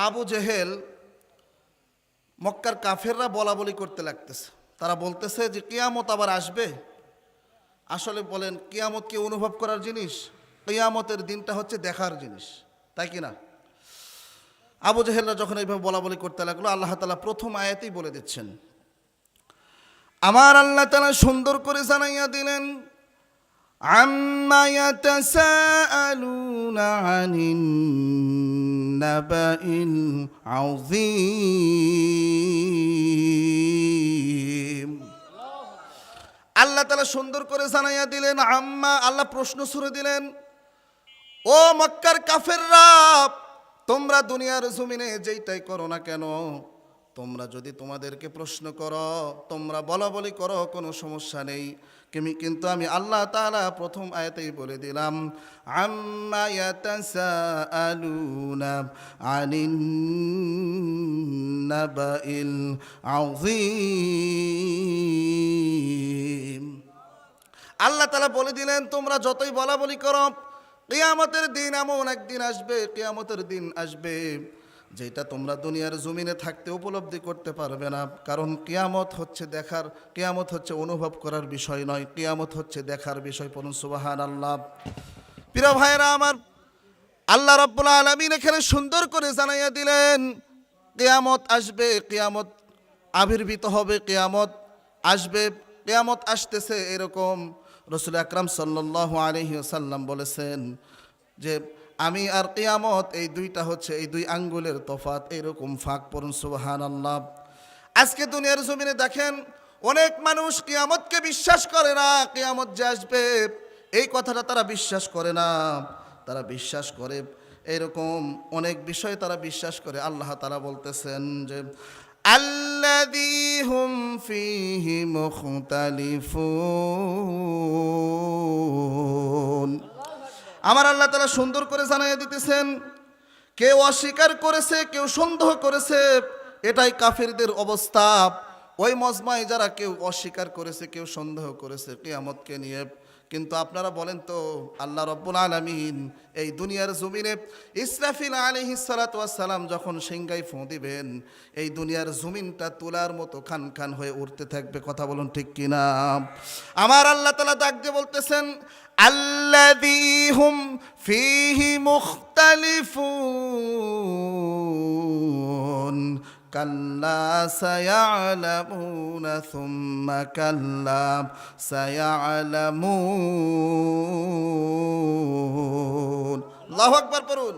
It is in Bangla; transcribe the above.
আবু জেহেল মক্কার কাফেররা বলা বলি করতে লাগতেছে। তারা বলতেছে যে কিয়ামত আবার আসবে। আসলে বলেন, কিয়ামত কি অনুভব করার জিনিস? কিয়ামতের দিনটা হচ্ছে দেখার জিনিস, তাই কি না? আবু জেহেলরা যখন এইভাবে বলা বলি করতে লাগলো, আল্লাহ তাআলা প্রথম আয়াতেই বলে দিচ্ছেন, আমার আল্লাহ তাআলা সুন্দর করে জানাইয়া দিলেন, আম্মা ইয়াতাসাআলুনা আনিন নাবাইল আযীম। আল্লাহ তাআলা সুন্দর করে জানাইয়া দিলেন, আম্মা, আল্লাহ প্রশ্ন ছুড়ে দিলেন, ও মক্কার কাফেররা, তোমরা দুনিয়ার জমিনে যেইটাই করো না কেন, তোমরা যদি তোমাদেরকে প্রশ্ন করো, তোমরা বলা বলি করো, কোনো সমস্যা নেই, কিন্তু আমি আল্লাহ তাআলা প্রথম আয়াতেই বলে দিলাম, আম্মা ইয়াতাসাআলুনা আনিন নাবাইল আযীম। আল্লাহ তাআলা বলে দিলেন, তোমরা যতই বলা বলি করো, কিয়ামতের দিন এমন একদিন আসবে, কিয়ামতের দিন আসবে যেটা তোমরা দুনিয়ার জমিনে থাকতে উপলব্ধি করতে পারবে না। কারণ কিয়ামত হচ্ছে দেখার, কিয়ামত হচ্ছে অনুভব করার বিষয় নয়, কিয়ামত হচ্ছে দেখার বিষয়। পড়ুন সুবহানাল্লাহ। প্রিয় ভাইরা আমার, আল্লাহ রাব্বুল আলামিন এখানে সুন্দর করে জানাইয়া দিলেন, কিয়ামত আসবে, কিয়ামত আবির্ভূত হবে, কিয়ামত আসবে, কিয়ামত আসতেছে। এরকম রাসূল আকরাম সাল্লাল্লাহু আলাইহি ওয়াসাল্লাম বলেছেন যে আমি আর কিয়ামত এই দুইটা হচ্ছে এই দুই আঙ্গুলের তফাৎ, এরকম ফাঁক। পড়ুন সুবহানাল্লাহ। আজকে দুনিয়ার জমিনে দেখেন, অনেক মানুষ কিয়ামতকে বিশ্বাস করে না, কিয়ামত যে আসবে এই কথাটা তারা বিশ্বাস করে না। তারা বিশ্বাস করে এরকম অনেক বিষয় তারা বিশ্বাস করে। আল্লাহ তাআলা বলতেছেন যে আল্লাযী হুম ফীহি মুখতালিফুন। আমার আল্লাহ তাআলা সুন্দর করে জানাইয়া দিতেছেন, কেউ অস্বীকার করেছে, কেউ সন্দেহ করেছে, এটাই কাফেরদের অবস্থা। ওই মজমায় যারা কেউ অস্বীকার করেছে, কেউ সন্দেহ করেছে কিয়ামতকে নিয়ে। কিন্তু আপনারা বলেন তো, আল্লাহ রাব্বুল আলামিন এই দুনিয়ার জমিনে ইসরাফিল আলাইহিস সালাতু ওয়াস সালাম যখন সিংহায় ফু দিবেন, এই দুনিয়ার জমিনটা তুলার মতো খান খান হয়ে উঠতে থাকবে। কথা বলুন ঠিক কিনা? আমার আল্লাহ তাআলা ডাক দিয়ে বলতেছেন, আল্লাযী হুম ফীহি মুখতালিফুন কাল্লা সায়ালামুনা সুম্মা কাল্লা সায়ালামুন। আল্লাহু আকবার পড়ুন।